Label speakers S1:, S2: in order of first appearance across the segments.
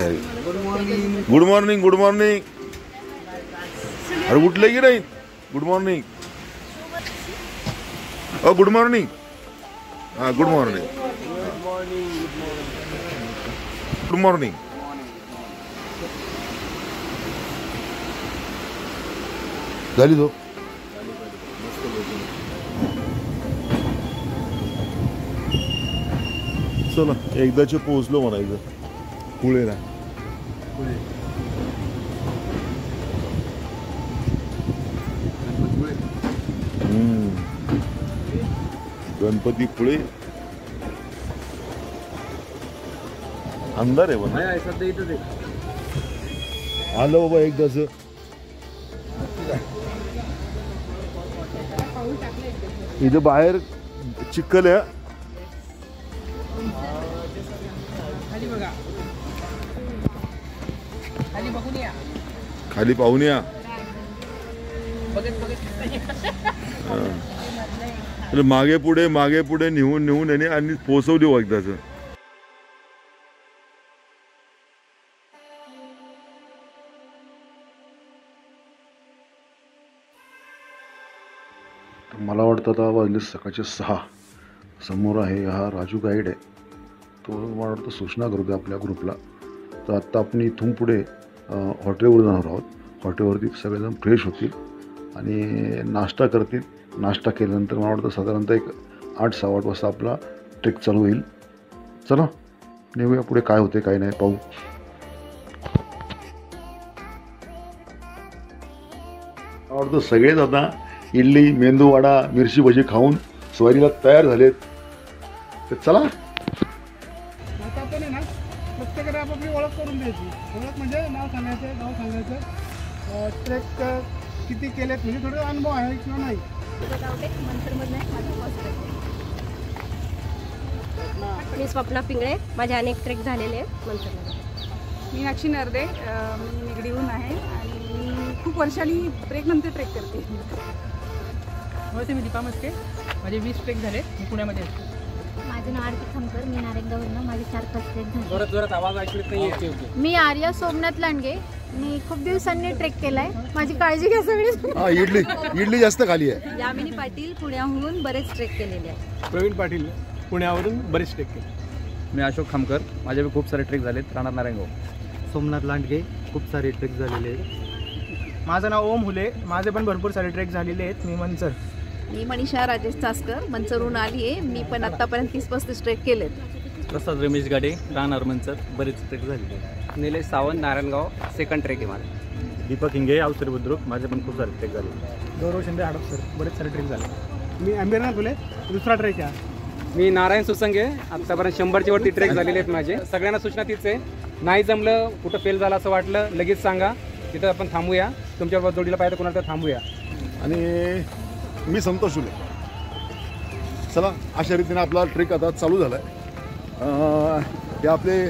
S1: Good morning good morning. अरे उठले की नाही? Good morning. Good morning. हां गुड मॉर्निंग. Good morning. झाली तो. चला एकदाचे पोहोचलो म्हणायचं पुळेला. गणपतीपुळे अंधार आहे बघा. आलं बाबा एकदाच. इथं बाहेर चिखल आहे. खाली पाहून या. मागे पुढे नेऊन येणे आणि पोचवली एकदाच. मला वाटतं आता वाजले सकाळचे 6. समोर आहे हा राजू गाईड आहे. तो मला वाटतं सूचना करतो आपल्या ग्रुपला. तर आत्ता आपण इथून पुढे हॉटेलवर जाणार आहोत. हॉटेलवरती सगळेजण फ्रेश होतील आणि नाश्ता करतील. नाश्ता केल्यानंतर मला वाटतं साधारणतः एक 8-8:15 वाजता आपला ट्रेक चालू होईल. चला नेऊया पुढे काय होते काय नाही पाहू. मला वाटतं सगळेच आता इडली मेंदूवडा मिरची भजी खाऊन स्वारीला तयार झालेत. तर चला.
S2: आता आपण आहे ना प्रत्येकाने आपापली ओळख करून द्यायची. ओळख म्हणजे नाव सांगायचं ट्रेक किती केलेत म्हणजे थोडा अनुभव आहे किंवा नाही.
S3: मी स्वप्ना पिंगळे. माझे अनेक ट्रेक झालेले आहेत मंचरमध्ये.
S4: मीनाक्षी नरदे. मी निगडीहून आहे आणि मी खूप वर्षांनी ब्रेकनंतर ट्रेक करते.
S5: नमस्ते, मी दीपा मस्के. माझे 20 ट्रेक झाले. मी पुण्यामध्ये असतो.
S6: माझं नाव आरती खामकर. मी नारायणगाववरून. माझे 4-5 ट्रेक झाले.
S5: जोरात आवाज ऐकू नाही.
S6: मी आर्या सोमनाथ लांडगे. मी खूप दिवसांनी ट्रेक केलाय. माझी काळजी घ्या सगळी.
S1: इडली जास्त खाली आहे.
S3: यामिनी पाटील पुण्याहून बरेच ट्रेक केलेले आहेत.
S2: प्रवीण पाटील पुण्यावरून बरेच ट्रेक केले.
S7: मी अशोक खामकर. माझे खूप सारे ट्रेक झालेत. राहणार नारायणगाव.
S8: सोमनाथ लांडगे. खूप सारे ट्रेक झालेले आहेत.
S2: माझं नाव ओम हुले. माझे पण भरपूर सारे ट्रेक झालेले आहेत. मी मंचर.
S4: मी मनीषा राजेश चासकर. मंचरहून आली आहे. मी पण आत्तापर्यंत 30-35 ट्रेक केलेत.
S7: प्रसाद रमेश गाडे. राहणार मंचर. बरेच ट्रेक झालेले.
S8: निलेश सावंत नारायणगाव. सेकंड ट्रेक आहे माझा.
S7: दीपक हिंगे अवसरी बुद्रुक. माझे पण खूप सारे ट्रेक झाले.
S2: गौरव शिंदे हडपसर. बरेच सारे ट्रेक झाले. मी अंबेरनाथ हुले. दुसरा ट्रेक आहे.
S8: मी नारायण सुसंगे. आत्तापर्यंत 100च्या वरती ट्रेक झालेले आहेत माझे. सगळ्यांना सूचना तीच आहे, नाही जमलं कुठं फेल झालं असं वाटलं लगेच सांगा. तिथं आपण थांबूया. तुमच्या जोडीला पाहिजे कोणाला तर थांबूया.
S1: आणि मी संतोष हुले. चला अशा रीतीने आपला ट्रेक आता चालू झाला आहे. हे आपले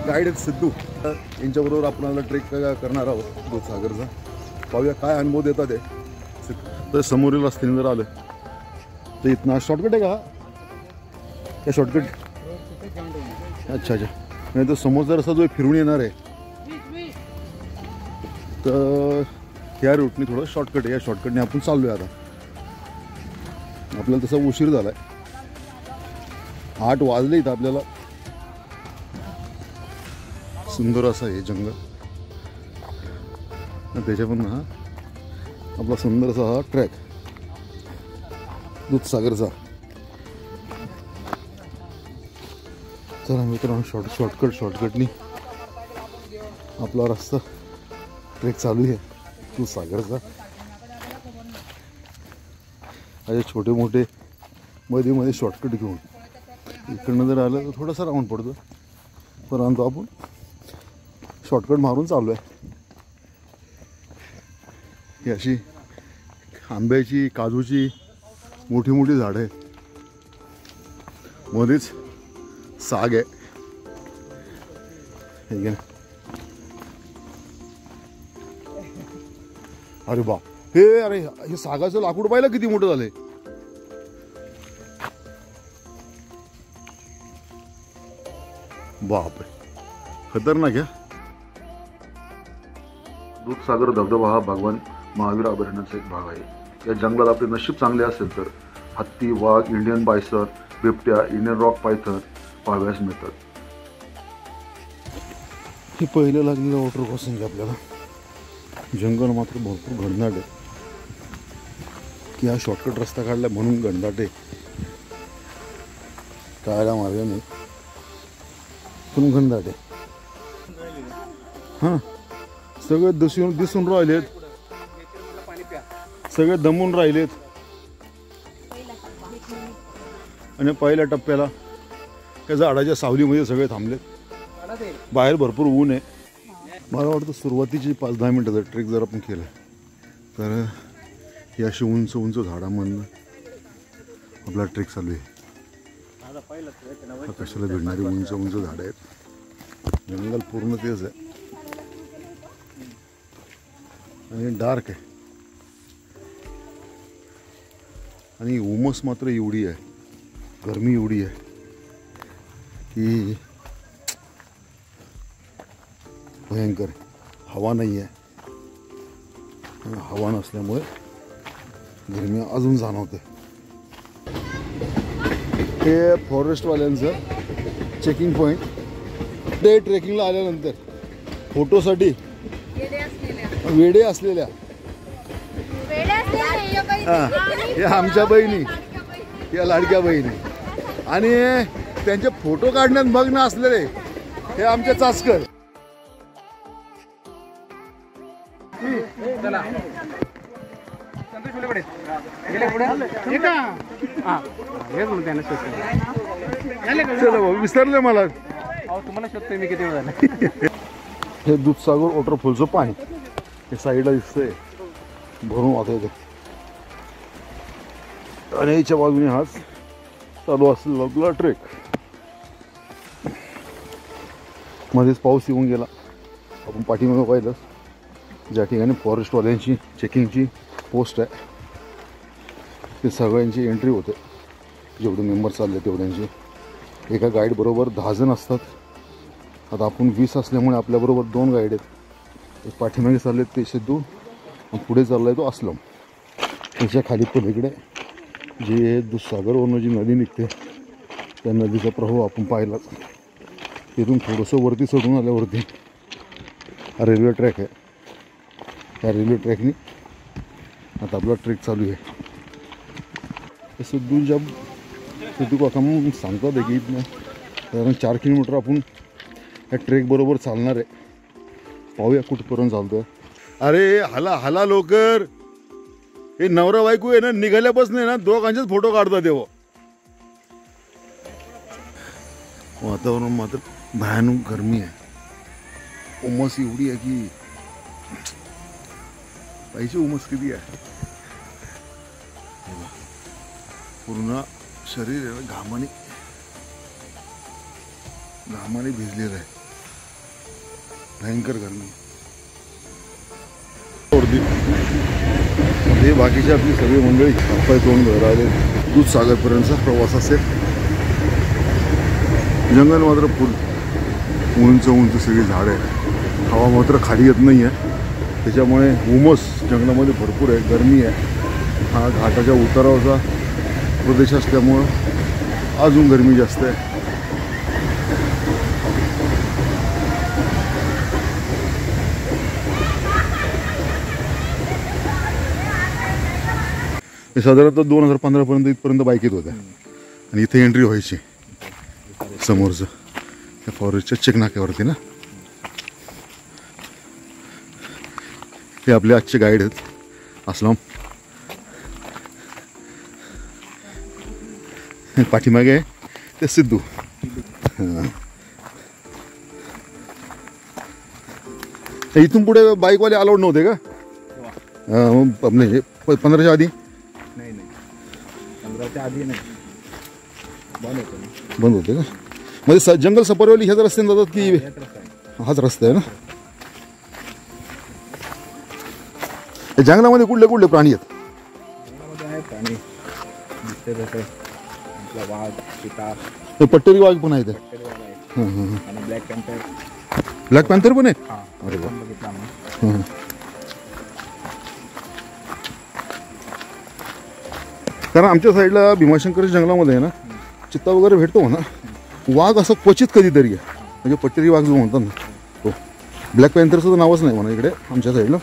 S1: गाईड आहेत सिद्धू. यांच्याबरोबर आपण आता ट्रेक करणार आहोत दूधसागरचा. पाहूया काय अनुभव देतात ते. तर समोरील रस्त्याने जर आलं तर इथनं शॉर्टकट आहे का? या शॉर्टकट. अच्छा नाही तर समोरचा रस्ता जो फिरून येणार आहे तर ह्या रूटने थोडं शॉर्टकट आहे. या शॉर्टकटने आपण चाललो आहे. आता आपल्याला तसा उशीर झाला आहे. 8 वाजले. इथं आपल्याला सुंदर असं आहे जंगल. त्याच्या पण हा आपला सुंदर असा हा ट्रॅक दूधसागरचा. चला मित्रांनो शॉर्टकटनी आपला रस्ता ट्रेक चालू आहे दूधसागरचा. असे छोटे मोठे मध्ये शॉर्टकट घेऊन इकडनं जर आलं तर थोडासा राऊंड पडतो. परंतु आपण शॉर्टकट मारून चालू आहे. ही अशी आंब्याची काजूची मोठी मोठी झाडं आहेत. मध्येच साग आहे. ठीक आहे. अरे बा अरे हे सागाचं लाकूड पाहिलं किती मोठं झालंय. बापरे खतरनाक आहे. दूधसागर धबधबा हा भगवान महावीर अभयारण्याचा एक भाग आहे। या जंगलात आपले नशीब चांगले असेल तर हत्ती, वाघ, इंडियन बायसर, बिबट्या, इंडियन रॉक पायथन पाहावयास मिळतात। हे पहिलं लागलेलं वॉटर क्रॉसिंग आहे आपल्याला। जंगल मात्र भरपूर घनदाट आहे की हा शॉर्टकट रस्ता काढला म्हणून घनदाट आहे, कायला मार्ग नाही पण घनदाट आहे। हां सगळे दिसून राहिलेत, सगळे दमून राहिलेत आणि पहिल्या टप्प्याला त्या झाडाच्या सावलीमध्ये सगळे थांबलेत। बाहेर भरपूर ऊन आहे। मला वाटतं सुरुवातीची 5-10 मिनटाचा ट्रेक जर आपण केला तर ही अशी उंच उंच झाडामधनं आपला ट्रेक चालू आहे। कशाला भेटणारी उंच उंच झाडं आहेत, जंगल पूर्ण तेच आहे आणि डार्क आहे आणि उमस मात्र एवढी आहे, गरमी एवढी आहे की भयंकर। हवा नाही आहे, हवा नसल्यामुळे गरमी अजून जाणवते। हे फॉरेस्टवाल्यांचं चेकिंग पॉईंट। ते ट्रेकिंगला आल्यानंतर फोटोसाठी वेडे असलेल्या या आमच्या बहिणी, या लाडक्या बहिणी आणि त्यांचे फोटो काढण्यात मग्न असलेले हे आमचे चासकर। विसरले मला,
S8: तुम्हाला शोधतोय मी किती वेळ झाला।
S1: हे दूधसागर वॉटरफॉलचं पाणी हे साईडला दिसतंय, भरून वाहत येते आणि याच्या बाजूने हाच चालू असलेला आपला ट्रेक। मध्येच पाऊस येऊन गेला। आपण पाठीमागे पाहिलं ज्या ठिकाणी फॉरेस्टवाल्यांची चेकिंगची पोस्ट आहे ते सगळ्यांची एंट्री होते, जेवढे मेंबर चालले तेवढ्यांची। एका गाईड बरोबर 10 जण असतात। आता आपण 20 असल्यामुळे आपल्याबरोबर 2 गाईड आहेत। एक पाठीमागे चालले ते सिद्धू आणि पुढे चालला आहे तो असलम। त्याच्या खाली पलीकडे जे दूधसागरवरून जी नदी निघते त्या नदीचा प्रवाह आपण पाहिला। तिथून थोडंसं वरती चढून आल्यावरती हा रेल्वे ट्रॅक आहे। त्या रेल्वे ट्रॅकने आता आपला ट्रेक चालू आहे। सिद्धू काका मग सांगतात आहे की इथनं साधारण 4 किलोमीटर आपण या ट्रेक बरोबर चालणार आहे। पाहूया कुठपर्यंत चालतोय। अरे हाला हाला लवकर, हे नवरा बायको आहे ना, निघाल्यापासून आहे ना दोघांचेच फोटो काढतात तेव्हा। वातावरण मात्र भयानक गरमी आहे, उमस एवढी आहे की पाहिजे उमस किती आहे। पूर्ण शरीर आहे घामाने भिजलेलं आहे, भयंकर गरमी। हे बाकीची आपली सगळी मंडळी हातपाय तोंड घर आले दूधसागरपर्यंतचा प्रवास असेल। जंगल मात्र फुल उंच उंच सगळी झाडं आहे, हवा मात्र खाली येत नाही आहे, त्याच्यामुळे उमस जंगलामध्ये भरपूर आहे, गरमी आहे। हा घाटाच्या उतारावरचा प्रदेश असल्यामुळं अजून गरमी जास्त आहे। हे साधारणतः 2015पर्यंत इथपर्यंत बाईक येत होत्या आणि इथे एंट्री व्हायची समोरचं त्या फॉरेस्टच्या चेक नाक्यावरती ना। हे आपले आजचे गाईड आहेत असलम। पाठीमागे ते सिद्धू। इथून पुढे बाईकवाले अलाउड नव्हते का? म्हणजे 15च्या आधी?
S9: नाही 15च्या आधी नाही,
S1: बंद होते का? म्हणजे जंगल सफारीवाली ह्याच रस्त्याने जातात की हाच रस्ता आहे ना? जंगलामध्ये कुठले कुठले प्राणी आहेत?
S9: आहे प्राणी दिसते तसे, वाघ, चिता,
S1: पट्टेरी वाघ पण आहेत
S9: आणि ब्लॅक पॅन्थर
S1: पण आहे।
S9: बघितला
S1: कारण आमच्या साईडला भीमाशंकरच्या जंगलामध्ये आहे ना चित्ता वगैरे भेटतो म्हणा, वाघ असं क्वचित कधीतरी आहे, म्हणजे पट्टेरी वाघ जो म्हणतात ना तो. ब्लॅक पॅन्थरचं तर नावच नाही म्हणा इकडे आमच्या साईडला.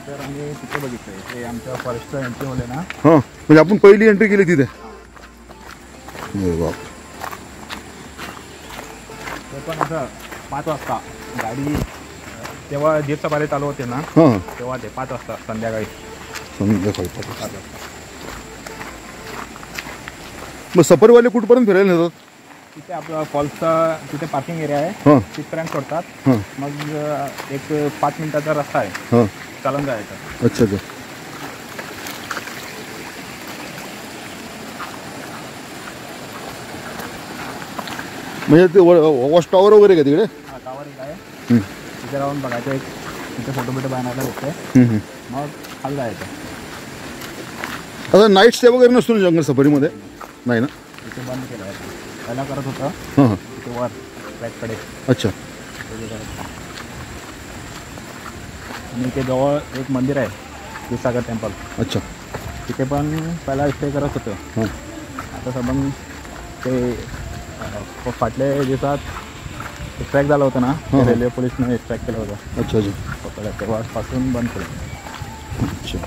S9: तर आम्ही तिथे बघितलंय ते आमच्या फॉरेस्ट एंट्री होले ना.
S1: हां, म्हणजे आपण पहिली एंट्री केली तिथे. बाप,
S9: ते पण असं 5 वाजता गाडी तेव्हा जीप सफारी चालू होते ना,
S1: हां
S9: तेव्हा ते 5 वाजता संध्याकाळी.
S1: संध्याकाळी. मग सफरवाले कुठपर्यंत फिरायला नेतात?
S9: तिथे आपला फॉल्सचा तिथे पार्किंग एरिया आहे,
S1: हां
S9: तिथपर्यंत सोडतात.
S1: हां
S9: मग एक 5 मिनिटाचा रस्ता आहे,
S1: हां.
S9: चालून जायचं.
S1: अच्छा अच्छा. म्हणजे ते वॉच टॉवर वगैरे का तिकडे?
S9: हा, टावर एक आहे,
S1: हं,
S9: तिथे राहून बघायचं. एक तिथे फोटो बिटो बनायला भेटते.
S1: हं, हं.
S9: मग खाली जायचं.
S1: आता नाईट स्टे वगैरे नसतो ना जंगल सफारीमध्ये? नाही ना?
S9: तिथे बंद केलं आहे, पहिला करत होतं
S1: हां हां.
S9: तिथे वर बॅककडे.
S1: अच्छा.
S9: आणि ते जवळ एक मंदिर आहे क्षीरसागर टेम्पल,
S1: अच्छा.
S9: तिथे पण पहिला स्टे करत होतं.
S1: हां
S9: आता सबंध ते फाटल्या दिवसात ट्रॅक झालं होतं ना,
S1: हां.
S9: रेल्वे पोलिसने ट्रॅक केलं होतं.
S1: अच्छा अच्छा.
S9: पकडलं, तेव्हापासून बंद केलं.
S1: अच्छा.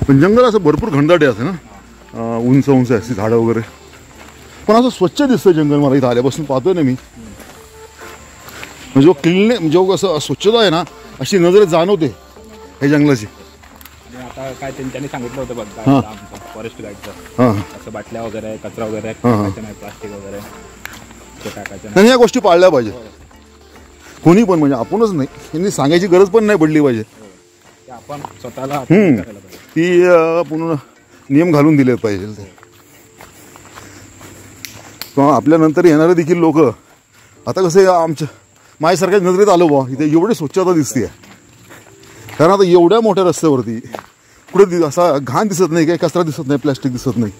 S1: पण जंगल असं भरपूर घनदाटे असते ना, उंच उंच असते झाडं वगैरे, पण असं स्वच्छ दिसतं जंगल. मला इथं आल्यापासून पाहतोय ना मी, जो क्लीन जो असं स्वच्छता आहे ना अशी नजर जाणवते हे जंगलाची.
S9: आणि आता काय त्यांनी सांगितलं होतं बघ
S1: हां.
S9: आमचं फॉरेस्ट गाईडचं,
S1: हां
S9: असं बाटल्या वगैरे कचरा वगैरे
S1: हां.
S9: टाकायचं नाही, प्लास्टिक वगैरे ते टाकायचं नाही.
S1: आणि या गोष्टी पाळल्या पाहिजे कोणी पण, म्हणजे आपणच नाही, यांनी सांगायची गरज पण नाही पडली पाहिजे.
S9: ते आपण स्वतःला
S1: हम्म.
S9: करायला पाहिजे.
S1: ती पूर्ण नियम घालून दिले पाहिजे ते. किंवा आपल्यानंतर येणारे देखील लोक आता कसं आमच्या माझ्यासारख्या नजरेत आलो बा इथे एवढी स्वच्छता दिसते. कारण आता एवढ्या मोठ्या रस्त्यावरती कुठे असा घाण दिसत नाही, काही कचरा दिसत नाही, प्लॅस्टिक दिसत नाही.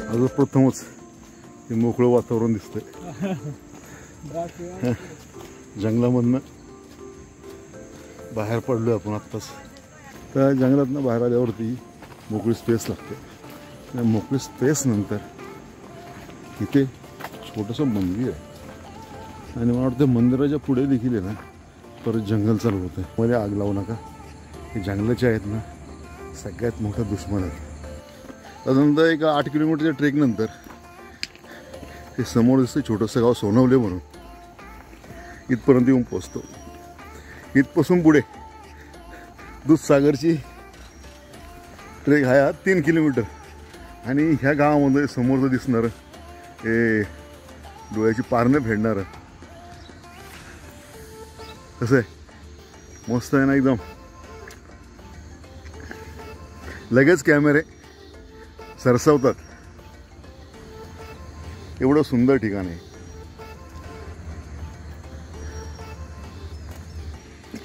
S1: आज प्रथमच हे मोकळं वातावरण दिसतंय. जंगलामधनं बाहेर पडलोय आपण आत्ताच. त्या जंगलातनं बाहेर आल्यावरती मोकळी स्पेस लागते. त्या मोकळी स्पेस नंतर इथे छोटंसं मंदिर आहे आणि मला वाटतं मंदिराच्या पुढे देखील आहे ना परत जंगल चालू होतं. मध्ये आग लावू नका, हे जंगलाचे आहेत ना सगळ्यात मोठा दुश्मन आहे. त्यानंतर एक 8 किलोमीटरच्या ट्रेकनंतर हे समोर दिसतं छोटंसं गाव सोनवले म्हणून, इथपर्यंत येऊन पोचतो. इथपासून पुढे दूधसागरची ट्रेक हा 3 किलोमीटर. आणि ह्या गावामध्ये समोरचं दिसणारं हे डोळ्याची पारणं फेडणारं कसं आहे, मस्त आहे ना एकदम. लगेच कॅमेरे सरसावतात, एवढं सुंदर ठिकाण आहे.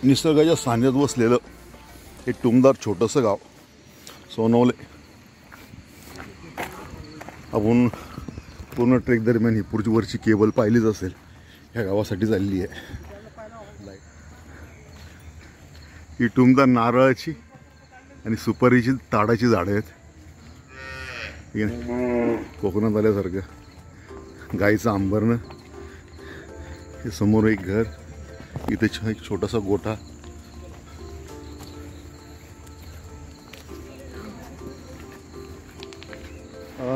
S1: निसर्गाच्या सान्निध्यात वसलेलं हे टुमदार छोटंसं गाव सोनवले. आपण पूर्ण ट्रेक दरम्यान ही पुढची वरची केबल पाहिलीच असेल, ह्या गावासाठी झालेली आहे. ही टुमदार नारळाची आणि सुपारीची ताडाची झाडं आहेत. कोकणात आल्यासारखं गाईचं अंबरणं. हे समोर एक घर, इथे एक छोटासा गोठा.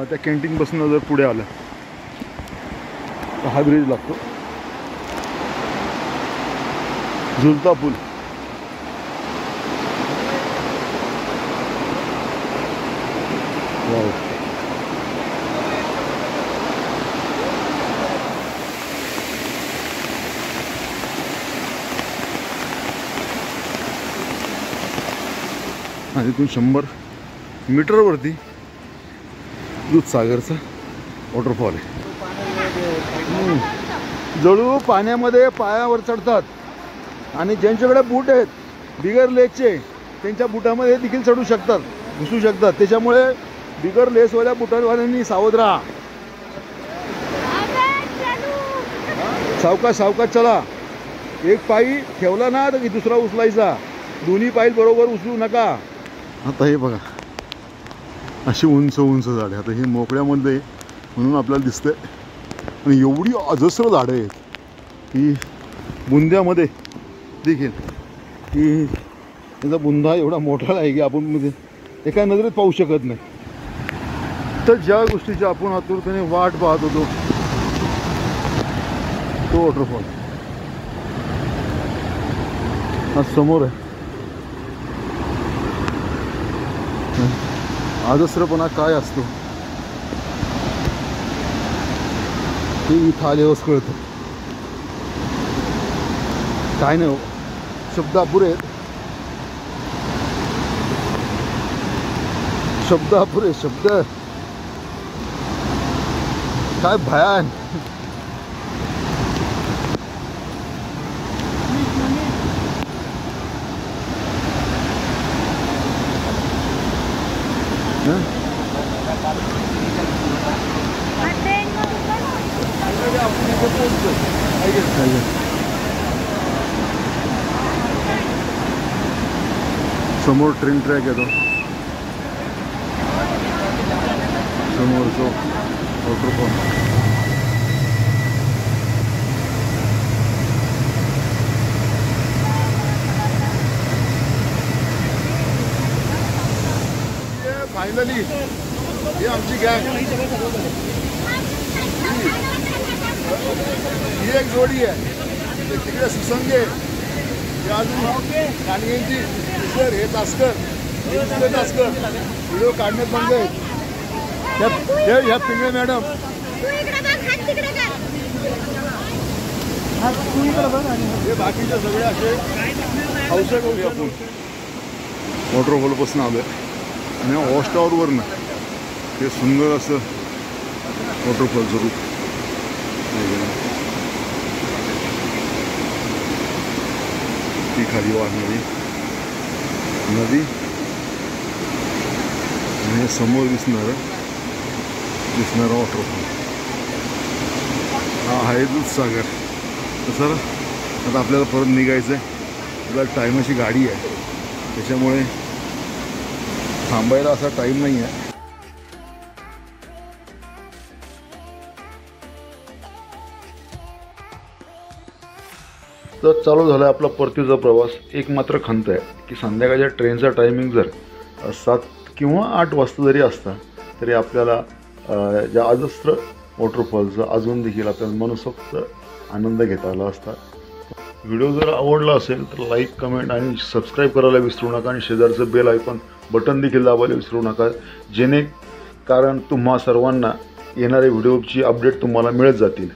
S1: त्या कॅन्टीन पासून जर पुढे आलं तर हा ब्रिज लागतो, झुलता पूल. वाव. आणि तिथून 100 मीटरवरती दूधसागरचा वॉटरफॉल आहे. जळू पाण्यामध्ये पायावर चढतात आणि ज्यांच्याकडे बूट आहेत बिगर लेसचे त्यांच्या बुटामध्ये देखील चढू शकतात, घुसू शकतात. त्याच्यामुळे बिगर लेसवाल्या बुटावाल्यांनी सावध राहा. सावकाश सावकाश चला. एक पायी ठेवला ना तर दुसरा उचलायचा, दोन्ही पायी बरोबर उचलू नका. आता हे बघा अशी उंच उंच झाडे. आता हे मोकळ्यामध्ये म्हणून आपल्याला दिसतंय आणि एवढी अजस्र झाडं आहेत की बुंद्यामध्ये देखील की त्याचा बुंदा एवढा मोठा आहे की आपण म्हणजे एका नजरेत पाहू शकत नाही. तर ज्या गोष्टीची आपण आतुरतेने वाट पाहत होतो तो वॉटरफॉल हा समोर आहे. अजस्रपणा काय असतो ते इथं आल्यावरच कळतं. काय नाही, शब्द अपुरे आहेत, शब्द अपुरे, शब्द काय भयान. समोर ट्रेन ट्रॅक येतो, समोरचं वॉटरफॉल. फायनली ही आमची गँग, ही एक जोडी आहे. तिकडे सुसंगे, हे अजून कानगेंची सर, हे तास्कर, हे दुसरे तास्कर व्हिडिओ काढण्यात बंद आहेत. ह्या पिंगळे मॅडम, हे बाकीचे सगळे असे हौसे करू. आपण वॉटरफॉलपासून आलो आहे आणि वॉचटावरवरनं हे सुंदर असं वॉटरफॉलचं रूप. ती खाली वाहणारी नदी आणि समोर दिसणारं वॉटरफॉल हा आहे दूधसागर. तर सर आता आपल्याला परत निघायचं आहे. आपल्याला टायमाची गाडी आहे त्याच्यामुळे थांबायला असा टाईम नाही आहे. तर चालू झाला आहे आपला परतीचा प्रवास. एक मात्र खंत आहे की संध्याकाळच्या ट्रेनचा टायमिंग जर 7 किंवा 8 वाजता जरी असता तरी आपल्याला ज्या अजस्र वॉटरफॉलचा अजून देखील आपल्याला मनसोक्त आनंद घेता आला असता. व्हिडिओ जर आवडला असेल तर लाईक, कमेंट आणि सबस्क्राईब करायला विसरू नका आणि शेजारचं बेल आयकॉन बटन देखील दाबायला विसरू नका, कारण तुम्हा सर्वांना येणाऱ्या व्हिडिओची अपडेट तुम्हाला मिळत जातील.